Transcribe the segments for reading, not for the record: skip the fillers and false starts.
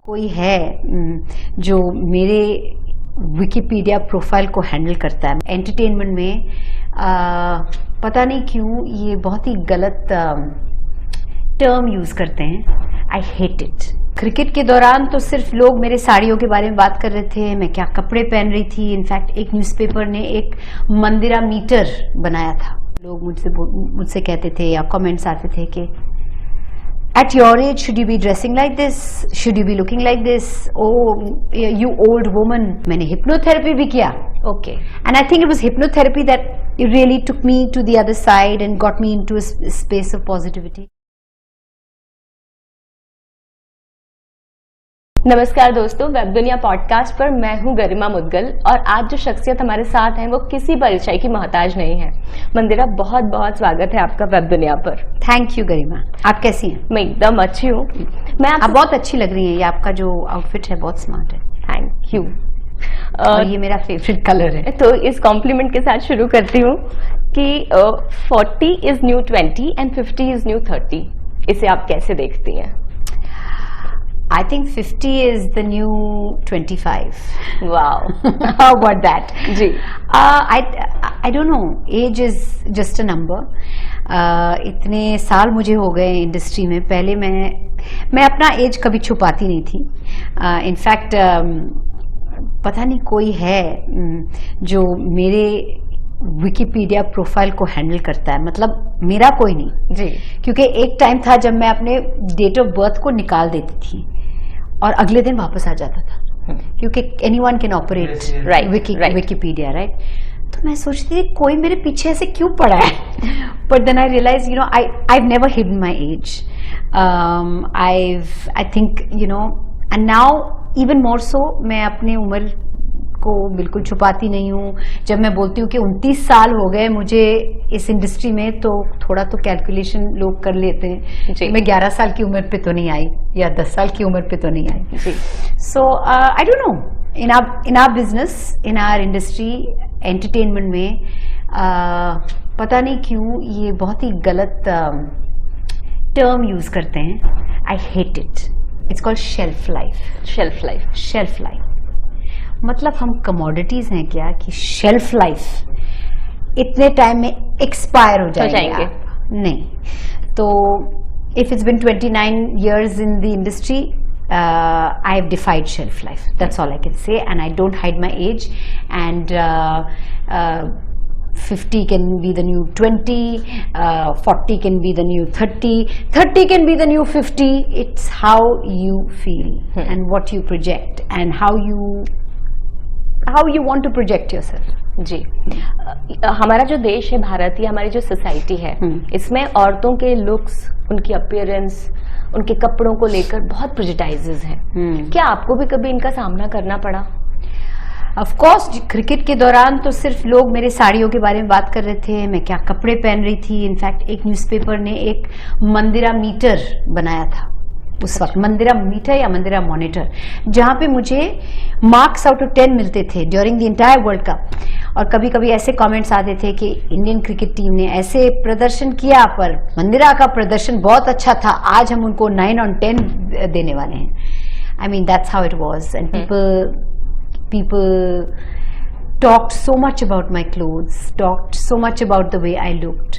कोई है जो मेरे विकिपीडिया प्रोफाइल को हैंडल करता है एंटरटेनमेंट में। पता नहीं क्यों ये बहुत ही गलत टर्म यूज करते हैं। I hate it. क्रिकेट के दौरान तो सिर्फ लोग मेरे साड़ियों के बारे में बात कर रहे थे, मैं क्या कपड़े पहन रही थी। इनफैक्ट एक न्यूज़पेपर ने एक मंदिरा मीटर बनाया था। लोग मुझसे कहते थे या कमेंट्स आते थे कि at your age should you be dressing like this, should you be looking like this, oh you old woman। मैंने hypnotherapy भी किया, okay, and I think it was hypnotherapy that really took me to the other side and got me into a space of positivity। नमस्कार दोस्तों, web दुनिया podcast पर मैं हूं गरिमा मुदगल और आज जो शख्सियत हमारे साथ हैं वो किसी परिचय की मोहताज नहीं है। मंदिरा, बहुत बहुत स्वागत है आपका वेब दुनिया पर। थैंक यू गरिमा। आप कैसी हैं? मैं एकदम अच्छी हूँ। आप बहुत अच्छी लग रही हैं। ये आपका जो आउटफिट है बहुत स्मार्ट है। Thank you. और ये मेरा फेवरेट कलर है। तो इस कॉम्प्लीमेंट के साथ शुरू करती हूँ कि 40 is new 20 and 50 is new 30। इसे आप कैसे देखती हैं? I think 50 is the new 25. Wow. How about that? Ji. I don't know. Age is just a number. इतने साल मुझे हो गए इंडस्ट्री में। पहले मैं अपना एज कभी छुपाती नहीं थी। इनफैक्ट पता नहीं कोई है जो मेरे विकिपीडिया प्रोफाइल को हैंडल करता है, मतलब मेरा कोई नहीं जी। क्योंकि एक टाइम था जब मैं अपने डेट ऑफ बर्थ को निकाल देती थी और अगले दिन वापस आ जाता था, क्योंकि anyone can operate Wikipedia, right. तो मैं सोचती थी कोई मेरे पीछे ऐसे क्यों पड़ा है। But then I realise I never hidden my age. I think and now even more so मैं अपनी उम्र को बिल्कुल छुपाती नहीं हूँ। जब मैं बोलती हूँ कि 29 साल हो गए मुझे इस इंडस्ट्री में, तो थोड़ा तो कैलकुलेशन लोग कर लेते हैं। मैं 11 साल की उम्र पे तो नहीं आई या 10 साल की उम्र पे तो नहीं आई। So I don't know, in our business, in our industry entertainment में पता नहीं क्यों ये बहुत ही गलत टर्म यूज करते हैं। I hate it. It's called shelf life. Shelf life मतलब हम कमोडिटीज हैं क्या कि शेल्फ लाइफ इतने टाइम में एक्सपायर हो जाएंगे? नहीं। तो if it's been 29 years in the industry, I have defied shelf life. That's all I can say, and I don't hide my age. And 50 can be the new 20, 40 can be the new 30 can be the new 50. It's how you feel and what you project and how you want to project yourself. जी। हमारा जो देश है भारत, या हमारी जो society है, इसमें औरतों के लुक्स, उनकी अपीयरेंस, उनके कपड़ों को लेकर बहुत प्रेजुडाइजेस हैं। क्या आपको भी कभी इनका सामना करना पड़ा? Of course. क्रिकेट के दौरान तो सिर्फ लोग मेरे साड़ियों के बारे में बात कर रहे थे, मैं क्या कपड़े पहन रही थी। इनफैक्ट एक न्यूज़पेपर ने एक मंदिरा मीटर बनाया था उस वक्त, मंदिरा मीटर या मंदिरा मॉनिटर, जहां पे मुझे मार्क्स आउट ऑफ 10 मिलते थे during the entire world cup. और कभी कभी ऐसे कमेंट्स आते थे कि इंडियन क्रिकेट टीम ने ऐसे प्रदर्शन किया, पर मंदिरा का प्रदर्शन बहुत अच्छा था, आज हम उनको 9 on 10 देने वाले हैं। I mean that's how it was. And people talked so much about my clothes, talked so much about the way I looked,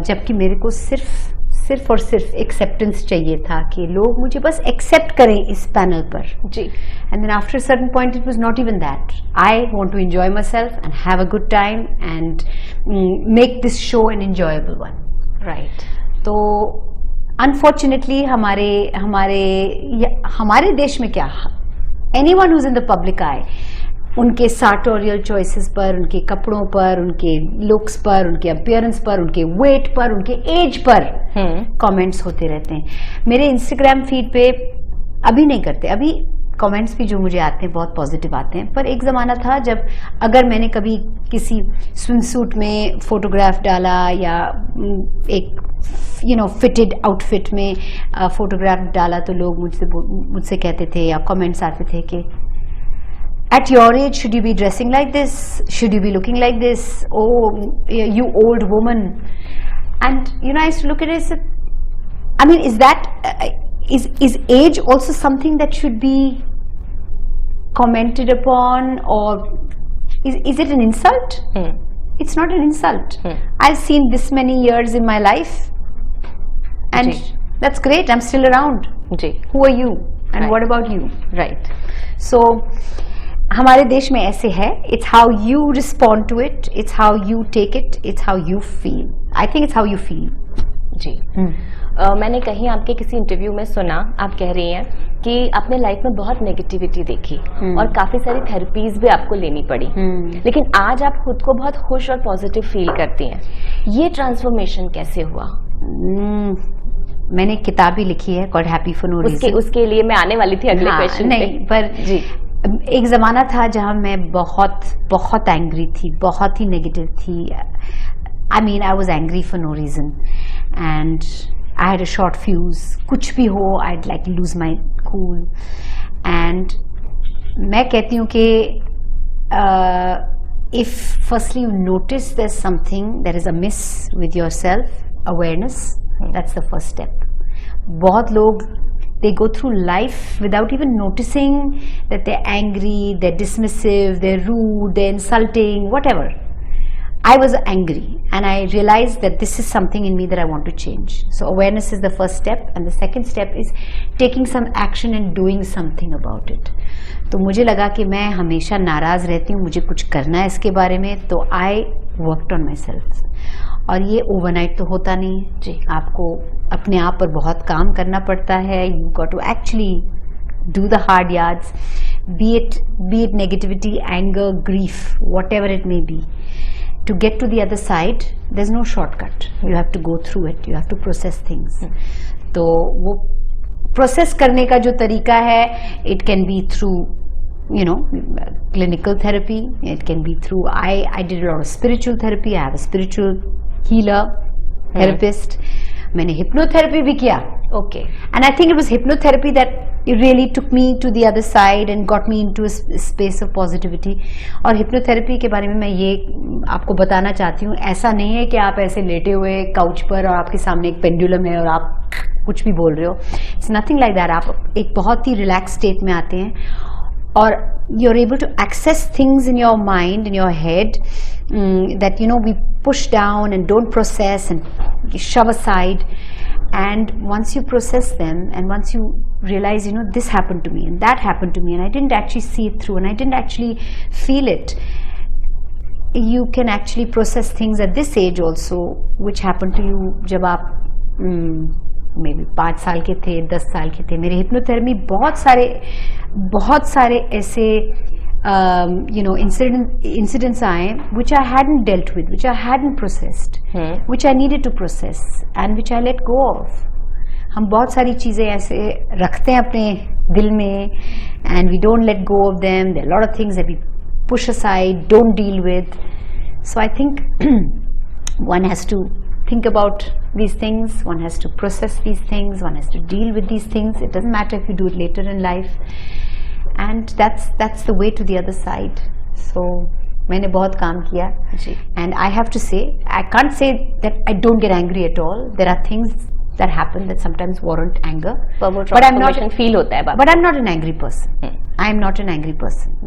जबकि मेरे को सिर्फ और सिर्फ एक्सेप्टेंस चाहिए था कि लोग मुझे बस एक्सेप्ट करें इस पैनल पर जी। And then after certain point it was not even that. I want to enjoy myself and have a good time and make this show an enjoyable one, right. तो unfortunately हमारे देश में क्या, anyone who's in the public eye, उनके sartorial choices पर, उनके कपड़ों पर, उनके looks पर, उनके appearance पर, उनके weight पर, उनके age पर comments होते रहते हैं। मेरे Instagram feed पे अभी नहीं करते, अभी comments भी जो मुझे आते हैं बहुत पॉजिटिव आते हैं। पर एक ज़माना था जब अगर मैंने कभी किसी swimsuit में फोटोग्राफ डाला या एक फिटेड आउटफिट में फोटोग्राफ डाला, तो लोग मुझसे कहते थे या कमेंट्स आते थे कि at your age should you be dressing like this, should you be looking like this, oh you old woman। And I used to look at it and say, I mean, is that is age also something that should be commented upon, or is it an insult? It's not an insult. I've seen this many years in my life, and that's great. I'm still around. Who are you? And what about you? Right. So हमारे देश में ऐसे है. It's how you respond to it. It's how you take it. It's how you feel. I think it's how you feel. जी. मैंने कहीं आपके किसी interview में सुना, आप कह रही हैं कि आपने लाइफ में बहुत नेगेटिविटी देखी और काफी सारी थेरेपीज भी आपको लेनी पड़ी, लेकिन आज आप खुद को बहुत खुश और पॉजिटिव फील करती हैं. ये ट्रांसफॉर्मेशन कैसे हुआ? मैंने किताब भी लिखी है called happy for no reason. उसके लिए मैं आने वाली थी अगले क्वेश्चन नहीं, पर जी एक जमाना था जहां मैं बहुत एंग्री थी, बहुत ही नेगेटिव थी. I mean, I was angry for no reason, and I had a short fuse. कुछ भी हो, I'd like to lose my cool. And मैं कहती हूँ कि if firstly you notice there's something that is amiss with yourself, awareness, that's the first step. बहुत लोग they go through life without even noticing that they're angry, they're dismissive, they're rude, they're insulting, whatever. I was angry and I realized that this is something in me that I want to change. So awareness is the first step, and the second step is taking some action and doing something about it. तो मुझे लगा कि मैं हमेशा नाराज़ रहती हूँ, मुझे कुछ करना है इसके बारे में, तो I worked on myself. और ये ओवरनाइट तो होता नहीं है जी, आपको अपने आप पर बहुत काम करना पड़ता है. You got to actually do the hard yards, be it negativity, anger, grief, whatever it may be. To get to the other side, there's no shortcut. You have to go through it. You have to process things. तो वो process करने का जो तरीका है, it can be through, you know, clinical therapy. It can be through. I did a lot of spiritual therapy. I have a spiritual healer, therapist. मैंने hypnotherapy भी किया. Okay. And I think it was hypnotherapy that really took me to the other side and got me into a space of positivity. और hypnotherapy के बारे में मैं ये आपको बताना चाहती हूँ, ऐसा नहीं है कि आप ऐसे लेटे हुए काउच पर और आपके सामने एक पेंडुलम है और आप कुछ भी बोल रहे हो. It's nothing like that. आप एक बहुत ही relaxed state में आते हैं और you're able to access things in your mind, in your head, that, you know, we push down and don't process and shove aside. And once you process them, and once you realize, you know, this happened to me and that happened to me, and I didn't actually see it through and I didn't actually feel it, you can actually process things at this age also, which happened to you जब आप maybe 5 साल के थे, 10 साल के थे. मेरे hypnotherapy बहुत सारे ऐसे you know, incidents आए which I hadn't dealt with, which I hadn't processed, which I needed to process and which I let go of. हम बहुत सारी चीज़ें ऐसे रखते हैं अपने दिल में and we don't let go of them. There are a lot of things that we push aside, don't deal with. So I think one has to think about these things, one has to process these things, one has to deal with these things. It doesn't matter if you do it later in life. And that's the way to the other side. So मैंने बहुत काम किया. And I have to say, I can't say that I don't get angry at all. There are things that happen that sometimes warrant anger. But I'm not feel होता है. But I'm not an angry person. I'm not an angry person.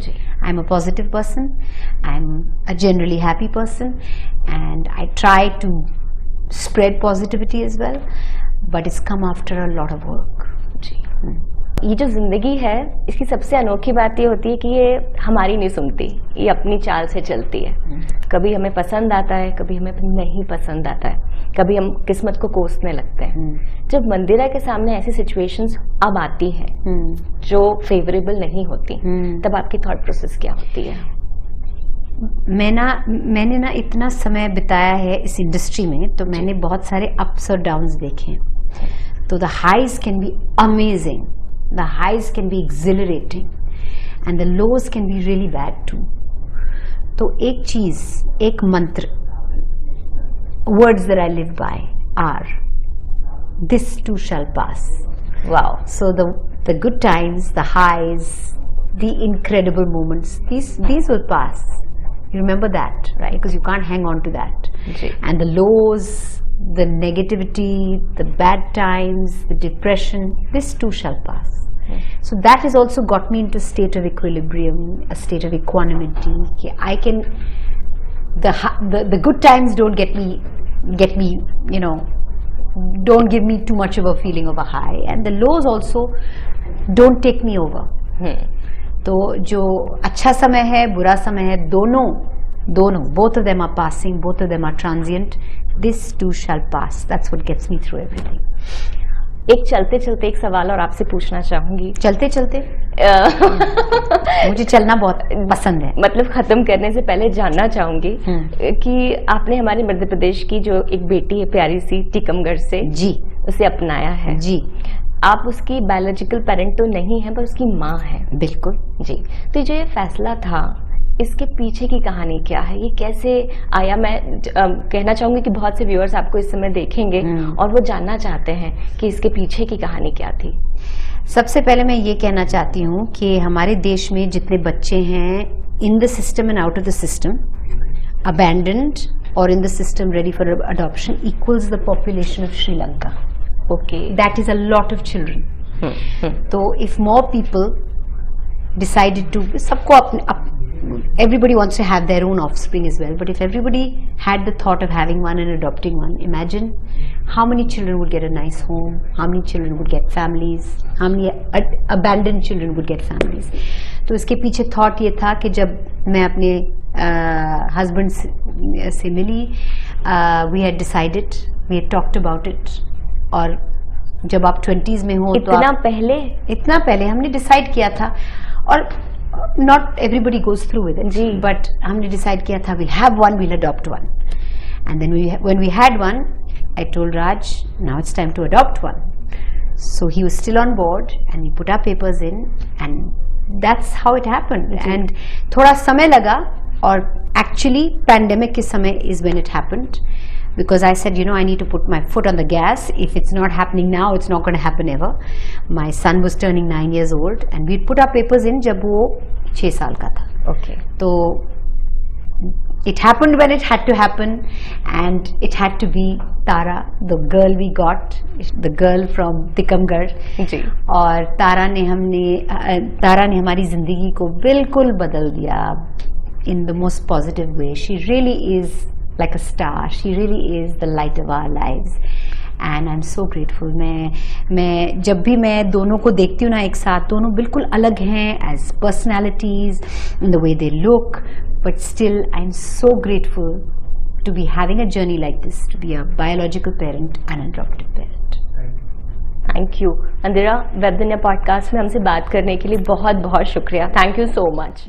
I'm a positive person. I'm a generally happy person, and I try to spread positivity as well. But it's come after a lot of work. ये जो जिंदगी है, इसकी सबसे अनोखी बात ये होती है कि ये हमारी नहीं सुनती, ये अपनी चाल से चलती है. कभी हमें पसंद आता है, कभी हमें नहीं पसंद आता है, कभी हम किस्मत को कोसने लगते हैं. जब मंदिरा के सामने ऐसी सिचुएशंस अब आती हैं जो फेवरेबल नहीं होती, तब आपकी थॉट प्रोसेस क्या होती है? मैंने ना इतना समय बिताया है इस इंडस्ट्री में, तो मैंने बहुत सारे अप्स और डाउन्स देखे हैं. तो the highs can be amazing, the highs can be exhilarating and the lows can be really bad too. तो एक चीज, एक मंत्र, words that I live by are, this too shall pass. Wow. So the good times, the highs, the incredible moments, these will pass. You remember that, right? Because you can't hang on to that. Ji. And the lows, the negativity, the bad times, the depression, this too shall pass. So that has also got me into a state of equilibrium, a state of equanimity. I can, the good times don't get me, you know, don't give me too much of a feeling of a high, and the lows also don't take me over. तो जो अच्छा समय है, बुरा समय है, दोनों, both of them are passing, both of them are transient. This too shall pass. That's what gets me through everything. एक चलते चलते एक सवाल और आपसे पूछना चाहूंगी. चलते चलते मुझे चलना बहुत पसंद है. मतलब खत्म करने से पहले जानना चाहूंगी कि आपने हमारे मध्य प्रदेश की जो एक बेटी है प्यारी सी टीकमगढ़ से, जी, उसे अपनाया है. जी. आप उसकी बायोलॉजिकल पेरेंट तो नहीं है पर उसकी माँ है. बिल्कुल. जी. तो जो ये फैसला था, इसके पीछे की कहानी क्या है, ये कैसे आया? मैं कहना चाहूंगी कि बहुत से व्यूअर्स आपको इस समय देखेंगे और वो जानना चाहते हैं कि इसके पीछे की कहानी क्या थी. सबसे पहले मैं ये कहना चाहती हूँ कि हमारे देश में जितने बच्चे हैं in the system and out of the system, abandoned और in the system ready for adoption, equals the population of Sri Lanka. Okay. That is a lot of children. तो if more people decided to, सबको अपने, everybody wants to have their own offspring as well, but if everybody had the thought of having one and adopting one, imagine how many children would get a nice home, how many children would get families, how many abandoned children would get families. तो इसके पीछे thought ये था कि जब मैं अपने husband से मिली, we had decided, we had talked about it, और जब आप 20s में हो तो इतना पहले हमने डिसाइड किया था, और not everybody goes through with it, but हमने decide किया था we'll have one, we'll adopt one. And then when we had one, I told Raj, now it's time to adopt one. So he was still on board and we put our papers in, and that's how it happened. And थोड़ा समय लगा, और actually pandemic के समय is when it happened, because I said, you know, I need to put my foot on the gas. If it's not happening now, it's not going to happen ever. My son was turning 9 years old, and we put our papers in जब वो 6 साल का था. Okay. तो it happened when it had to happen, and it had to be Tara, the girl we got, the girl from Tikamgarh. जी. और तारा ने हमारी जिंदगी को बिल्कुल बदल दिया in the most positive way. She really is like a star. She really is the light of our lives, and I'm so grateful. मैं जब भी मैं दोनों को देखती हूँ ना एक साथ, दोनों बिल्कुल अलग हैं as personalities, in the way they look, but still I'm so grateful to be having a journey like this, to be a biological parent and an adoptive parent. Thank you Mandira. Web दुनिया podcast में हमसे बात करने के लिए बहुत बहुत शुक्रिया. Thank you so much.